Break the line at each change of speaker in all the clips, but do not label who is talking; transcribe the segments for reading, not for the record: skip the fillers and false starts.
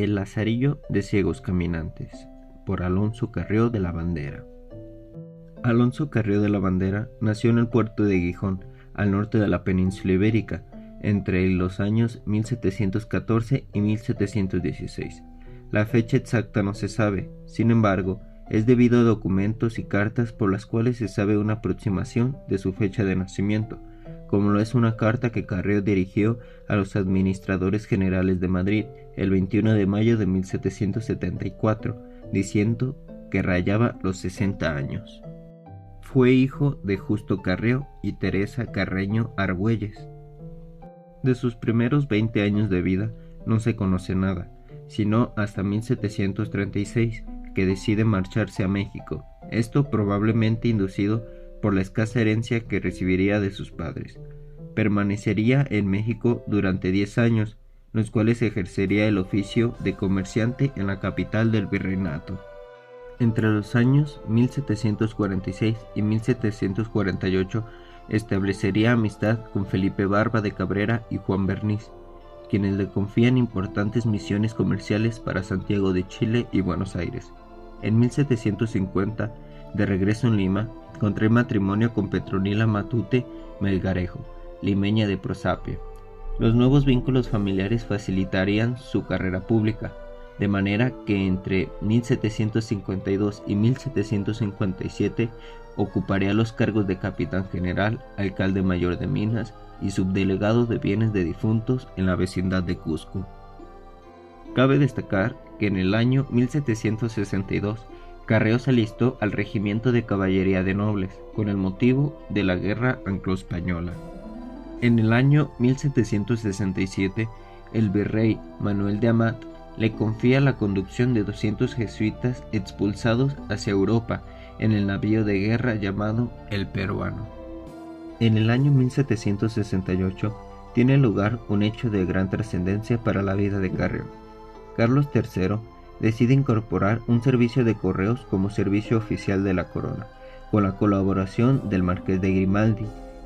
El Lazarillo de Ciegos Caminantes, por Alonso Carrió de la Bandera. Alonso Carrió de la Bandera nació en el puerto de Gijón, al norte de la península ibérica, entre los años 1714 y 1716. La fecha exacta no se sabe, sin embargo, es debido a documentos y cartas por las cuales se sabe una aproximación de su fecha de nacimiento, como lo es una carta que Carrió dirigió a los administradores generales de Madrid el 21 de mayo de 1774, diciendo que rayaba los 60 años. Fue hijo de Justo Carrió y Teresa Carreño Argüelles. De sus primeros 20 años de vida no se conoce nada, sino hasta 1736, que decide marcharse a México, esto probablemente inducido por la escasa herencia que recibiría de sus padres. Permanecería en México durante 10 años, los cuales ejercería el oficio de comerciante en la capital del virreinato. Entre los años 1746 y 1748 establecería amistad con Felipe Barba de Cabrera y Juan Berniz, quienes le confían importantes misiones comerciales para Santiago de Chile y Buenos Aires. En 1750, de regreso en Lima, contrae matrimonio con Petronila Matute Melgarejo, limeña de Prosapia. Los nuevos vínculos familiares facilitarían su carrera pública, de manera que entre 1752 y 1757 ocuparía los cargos de capitán general, alcalde mayor de Minas y subdelegado de bienes de difuntos en la vecindad de Cusco. Cabe destacar que en el año 1762 Carrió se alistó al Regimiento de Caballería de Nobles con el motivo de la Guerra Anglo-Española. En el año 1767, el virrey Manuel de Amat le confía la conducción de 200 jesuitas expulsados hacia Europa en el navío de guerra llamado El Peruano. En el año 1768 tiene lugar un hecho de gran trascendencia para la vida de Carrió. Carlos III decide incorporar un servicio de correos como servicio oficial de la corona, con la colaboración del marqués de Grimaldi,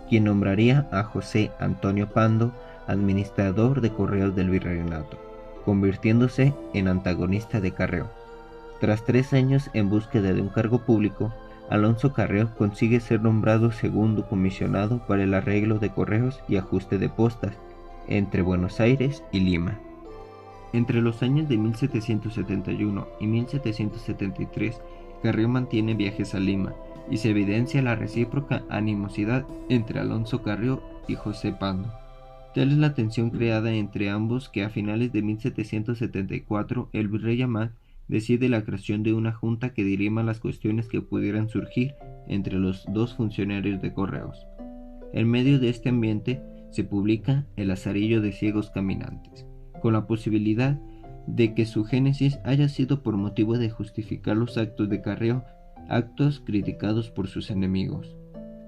quien nombraría a José Antonio Pando administrador de correos del virreinato, convirtiéndose en antagonista de Carrió. Tras 3 años en búsqueda de un cargo público, Alonso Carrió consigue ser nombrado segundo comisionado para el arreglo de correos y ajuste de postas entre Buenos Aires y Lima. Entre los años de 1771 y 1773, Carrió mantiene viajes a Lima y se evidencia la recíproca animosidad entre Alonso Carrió y José Pando. Tal es la tensión creada entre ambos que a finales de 1774 el virrey Amat decide la creación de una junta que dirima las cuestiones que pudieran surgir entre los dos funcionarios de correos. En medio de este ambiente se publica El Lazarillo de Ciegos Caminantes, con la posibilidad de que su génesis haya sido por motivo de justificar los actos de Carrió, actos criticados por sus enemigos.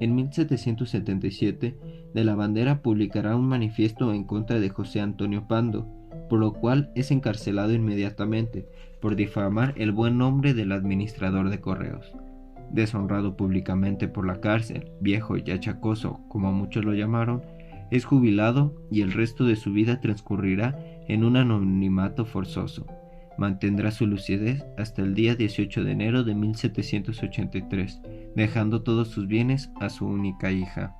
En 1777, de la Bandera publicará un manifiesto en contra de José Antonio Pando, por lo cual es encarcelado inmediatamente por difamar el buen nombre del administrador de correos. Deshonrado públicamente por la cárcel, viejo y achacoso, como muchos lo llamaron, es jubilado y el resto de su vida transcurrirá en un anonimato forzoso. Mantendrá su lucidez hasta el día 18 de enero de 1783, dejando todos sus bienes a su única hija.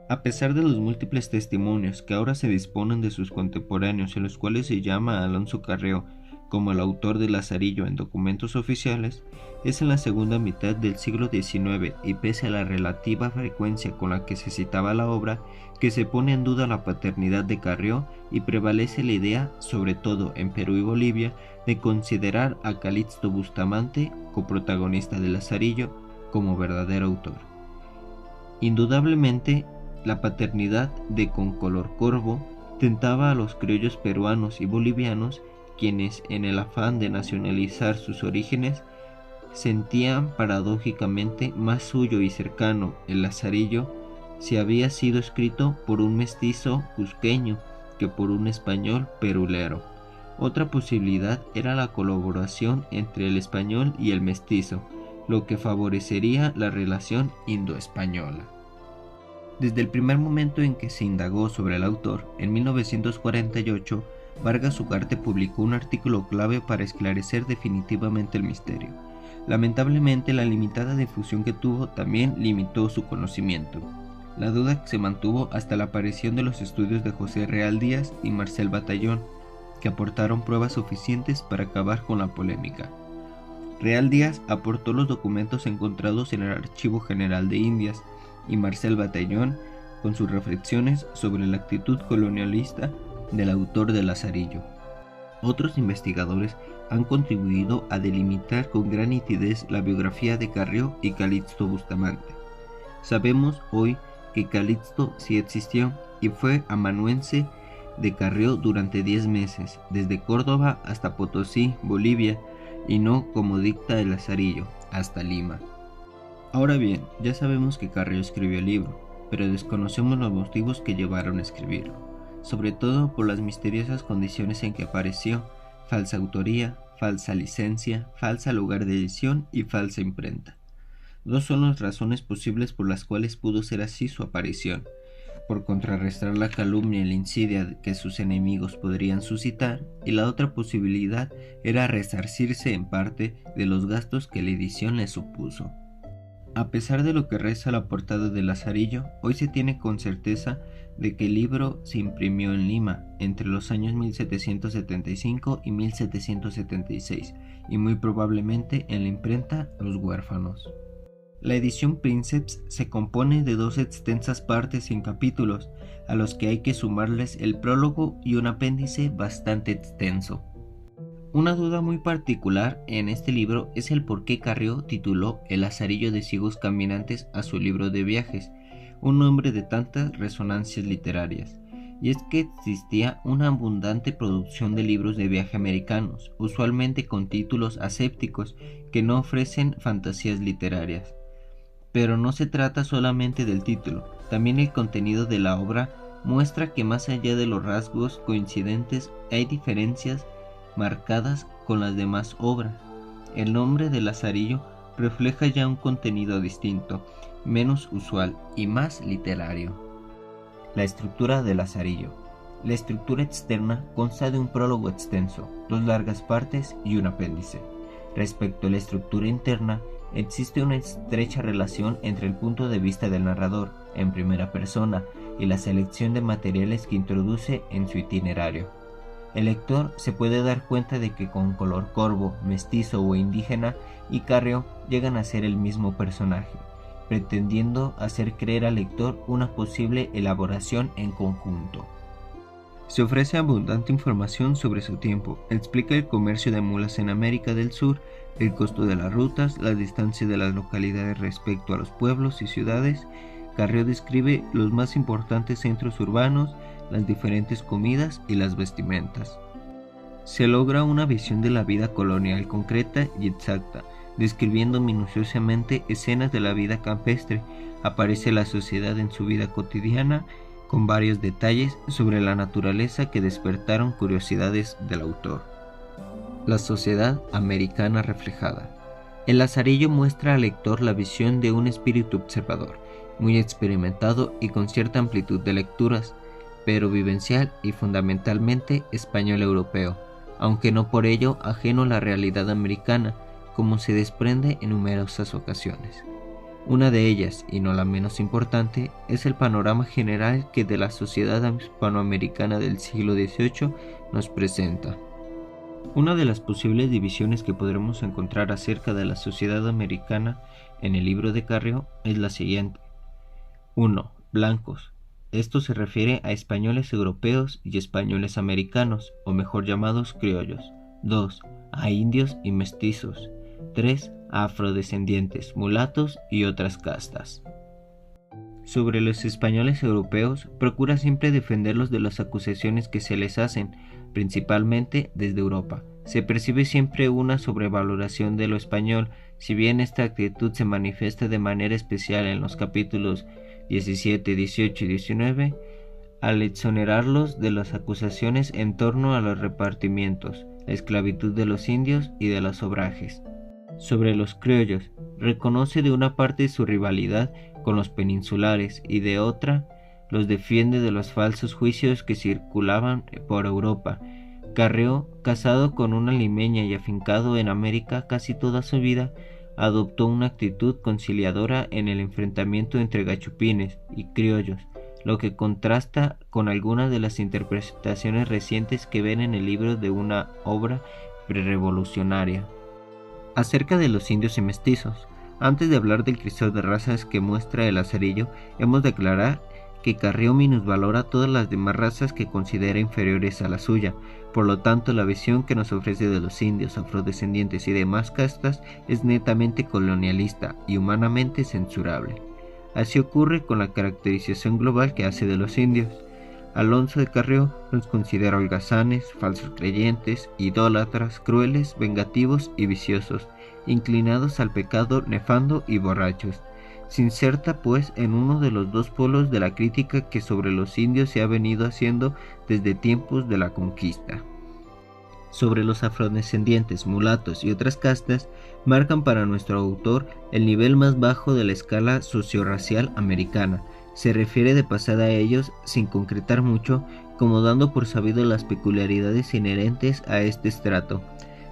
A pesar de los múltiples testimonios que ahora se disponen de sus contemporáneos, en los cuales se llama a Alonso Carrió como el autor del Lazarillo en documentos oficiales, es en la segunda mitad del siglo XIX y pese a la relativa frecuencia con la que se citaba la obra, que se pone en duda la paternidad de Carrió y prevalece la idea, sobre todo en Perú y Bolivia, de considerar a Calixto Bustamante, coprotagonista del Lazarillo, como verdadero autor. Indudablemente, la paternidad de Concolor Corvo tentaba a los criollos peruanos y bolivianos, quienes, en el afán de nacionalizar sus orígenes, sentían paradójicamente más suyo y cercano el Lazarillo si había sido escrito por un mestizo cusqueño que por un español perulero. Otra posibilidad era la colaboración entre el español y el mestizo, lo que favorecería la relación indo-española. Desde el primer momento en que se indagó sobre el autor, en 1948, Vargas Ugarte publicó un artículo clave para esclarecer definitivamente el misterio. Lamentablemente, la limitada difusión que tuvo también limitó su conocimiento. La duda se mantuvo hasta la aparición de los estudios de José Real Díaz y Marcel Batallón, que aportaron pruebas suficientes para acabar con la polémica. Real Díaz aportó los documentos encontrados en el Archivo General de Indias y Marcel Batallón con sus reflexiones sobre la actitud colonialista del autor de Lazarillo. Otros investigadores han contribuido a delimitar con gran nitidez la biografía de Carrió y Calixto Bustamante. Sabemos hoy que Calixto sí existió y fue amanuense de Carrió durante 10 meses, desde Córdoba hasta Potosí, Bolivia, y no, como dicta el Lazarillo, hasta Lima. Ahora bien, ya sabemos que Carrió escribió el libro, pero desconocemos los motivos que llevaron a escribirlo, sobre todo por las misteriosas condiciones en que apareció: falsa autoría, falsa licencia, falsa lugar de edición y falsa imprenta. Dos son las razones posibles por las cuales pudo ser así su aparición: por contrarrestar la calumnia y la insidia que sus enemigos podrían suscitar, y la otra posibilidad era resarcirse en parte de los gastos que la edición le supuso. A pesar de lo que reza la portada de Lazarillo, hoy se tiene con certeza de que el libro se imprimió en Lima entre los años 1775 y 1776, y muy probablemente en la imprenta Los Huérfanos. La edición Princeps se compone de 2 extensas partes sin capítulos, a los que hay que sumarles el prólogo y un apéndice bastante extenso. Una duda muy particular en este libro es el por qué Carrió tituló El Lazarillo de Ciegos Caminantes a su libro de viajes, un nombre de tantas resonancias literarias. Y es que existía una abundante producción de libros de viaje americanos, usualmente con títulos asépticos que no ofrecen fantasías literarias. Pero no se trata solamente del título, también el contenido de la obra muestra que más allá de los rasgos coincidentes hay diferencias marcadas con las demás obras. El nombre de Lazarillo refleja ya un contenido distinto, menos usual y más literario. La estructura de Lazarillo. La estructura externa consta de un prólogo extenso, 2 largas partes y un apéndice. Respecto a la estructura interna, existe una estrecha relación entre el punto de vista del narrador, en primera persona, y la selección de materiales que introduce en su itinerario. El lector se puede dar cuenta de que con Color Corvo, Mestizo o Indígena y Carrió llegan a ser el mismo personaje, pretendiendo hacer creer al lector una posible elaboración en conjunto. Se ofrece abundante información sobre su tiempo, explica el comercio de mulas en América del Sur, el costo de las rutas, la distancia de las localidades respecto a los pueblos y ciudades. Carrió describe los más importantes centros urbanos, las diferentes comidas y las vestimentas. Se logra una visión de la vida colonial concreta y exacta, describiendo minuciosamente escenas de la vida campestre. Aparece la sociedad en su vida cotidiana, con varios detalles sobre la naturaleza que despertaron curiosidades del autor. La sociedad americana reflejada. El Lazarillo muestra al lector la visión de un espíritu observador, muy experimentado y con cierta amplitud de lecturas, pero vivencial y fundamentalmente español-europeo, aunque no por ello ajeno a la realidad americana, como se desprende en numerosas ocasiones. Una de ellas, y no la menos importante, es el panorama general que de la sociedad hispanoamericana del siglo XVIII nos presenta. Una de las posibles divisiones que podremos encontrar acerca de la sociedad americana en el libro de Carrió es la siguiente. 1. Blancos. Esto se refiere a españoles europeos y españoles americanos, o mejor llamados criollos. 2. A indios y mestizos. 3. A afrodescendientes, mulatos y otras castas. Sobre los españoles europeos, procura siempre defenderlos de las acusaciones que se les hacen, principalmente desde Europa. Se percibe siempre una sobrevaloración de lo español, si bien esta actitud se manifiesta de manera especial en los capítulos 17, 18 y 19, al exonerarlos de las acusaciones en torno a los repartimientos, la esclavitud de los indios y de los obrajes. Sobre los criollos, reconoce de una parte su rivalidad con los peninsulares y de otra los defiende de los falsos juicios que circulaban por Europa Carrió, casado con una limeña y afincado en América casi toda su vida, adoptó una actitud conciliadora en el enfrentamiento entre gachupines y criollos, lo que contrasta con algunas de las interpretaciones recientes que ven en el libro de una obra prerevolucionaria. Acerca de los indios y mestizos, antes de hablar del crisol de razas que muestra el Lazarillo, hemos de aclarar que Carrió minusvalora todas las demás razas que considera inferiores a la suya. Por lo tanto, la visión que nos ofrece de los indios, afrodescendientes y demás castas es netamente colonialista y humanamente censurable. Así ocurre con la caracterización global que hace de los indios. Alonso de Carrió los considera holgazanes, falsos creyentes, idólatras, crueles, vengativos y viciosos, inclinados al pecado, nefando y borrachos. Se inserta pues en uno de los dos polos de la crítica que sobre los indios se ha venido haciendo desde tiempos de la conquista. Sobre los afrodescendientes, mulatos y otras castas, marcan para nuestro autor el nivel más bajo de la escala sociorracial americana. Se refiere de pasada a ellos sin concretar mucho, como dando por sabido las peculiaridades inherentes a este estrato.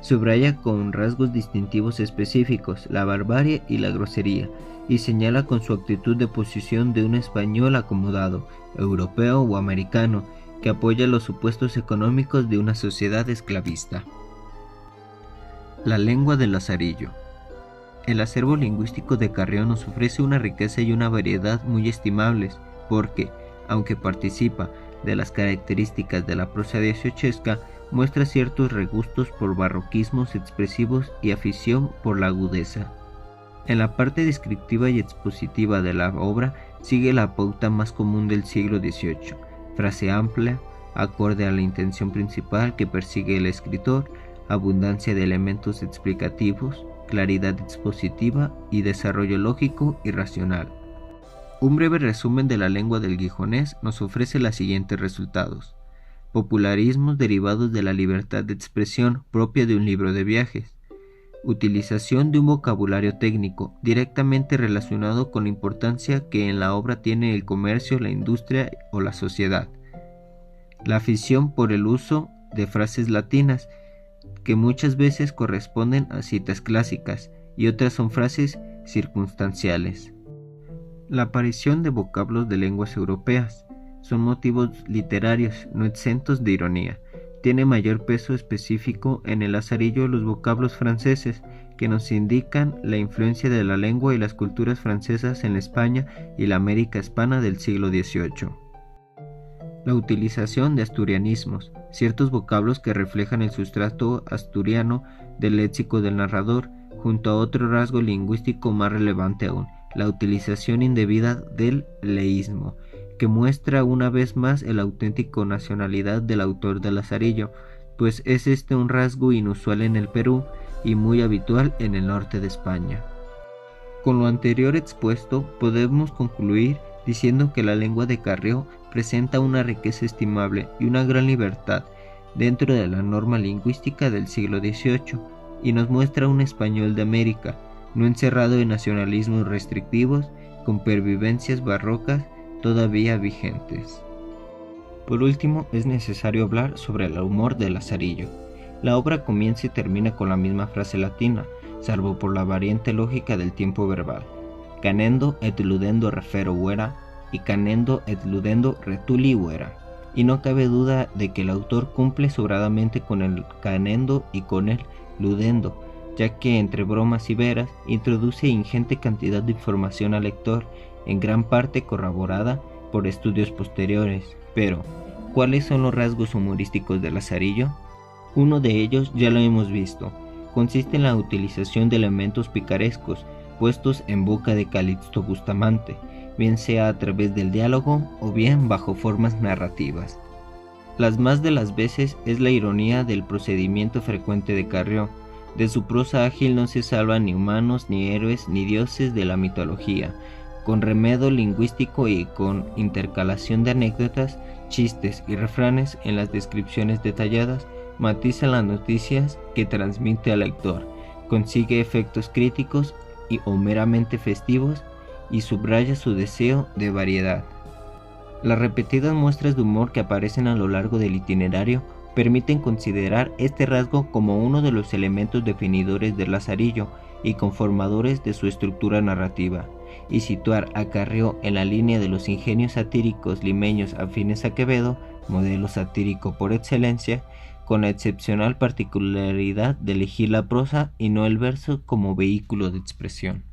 Subraya con rasgos distintivos específicos la barbarie y la grosería, y señala con su actitud de posición de un español acomodado, europeo o americano, que apoya los supuestos económicos de una sociedad esclavista. La lengua del Lazarillo. El acervo lingüístico de Carrió nos ofrece una riqueza y una variedad muy estimables, porque, aunque participa de las características de la prosa dieciochesca, muestra ciertos regustos por barroquismos expresivos y afición por la agudeza. En la parte descriptiva y expositiva de la obra sigue la pauta más común del siglo XVIII, frase amplia, acorde a la intención principal que persigue el escritor, abundancia de elementos explicativos, claridad expositiva y desarrollo lógico y racional. Un breve resumen de la lengua del gijonés nos ofrece los siguientes resultados: popularismos derivados de la libertad de expresión propia de un libro de viajes, utilización de un vocabulario técnico directamente relacionado con la importancia que en la obra tiene el comercio, la industria o la sociedad, la afición por el uso de frases latinas que muchas veces corresponden a citas clásicas y otras son frases circunstanciales, la aparición de vocablos de lenguas europeas. Son motivos literarios no exentos de ironía. Tiene mayor peso específico en el Lazarillo los vocablos franceses, que nos indican la influencia de la lengua y las culturas francesas en la España y la América hispana del siglo XVIII. La utilización de asturianismos, ciertos vocablos que reflejan el sustrato asturiano del léxico del narrador, junto a otro rasgo lingüístico más relevante aún, la utilización indebida del leísmo, que muestra una vez más la auténtica nacionalidad del autor del Lazarillo, pues es este un rasgo inusual en el Perú y muy habitual en el norte de España. Con lo anterior expuesto, podemos concluir diciendo que la lengua de Carrió presenta una riqueza estimable y una gran libertad dentro de la norma lingüística del siglo XVIII, y nos muestra un español de América, no encerrado en nacionalismos restrictivos, con pervivencias barrocas todavía vigentes. Por último, es necesario hablar sobre el humor del Lazarillo. La obra comienza y termina con la misma frase latina, salvo por la variante lógica del tiempo verbal: canendo et ludendo refero huera y canendo et ludendo retuli huera. Y no cabe duda de que el autor cumple sobradamente con el canendo y con el ludendo, ya que entre bromas y veras introduce ingente cantidad de información al lector, en gran parte corroborada por estudios posteriores. Pero, ¿cuáles son los rasgos humorísticos del Lazarillo? Uno de ellos ya lo hemos visto, consiste en la utilización de elementos picarescos puestos en boca de Calixto Bustamante, bien sea a través del diálogo o bien bajo formas narrativas. Las más de las veces es la ironía del procedimiento frecuente de Carrió. De su prosa ágil no se salvan ni humanos, ni héroes, ni dioses de la mitología. Con remedo lingüístico y con intercalación de anécdotas, chistes y refranes en las descripciones detalladas, matiza las noticias que transmite al lector, consigue efectos críticos o meramente festivos y subraya su deseo de variedad. Las repetidas muestras de humor que aparecen a lo largo del itinerario permiten considerar este rasgo como uno de los elementos definidores del Lazarillo y conformadores de su estructura narrativa, y situar a Carrió en la línea de los ingenios satíricos limeños afines a Quevedo, modelo satírico por excelencia, con la excepcional particularidad de elegir la prosa y no el verso como vehículo de expresión.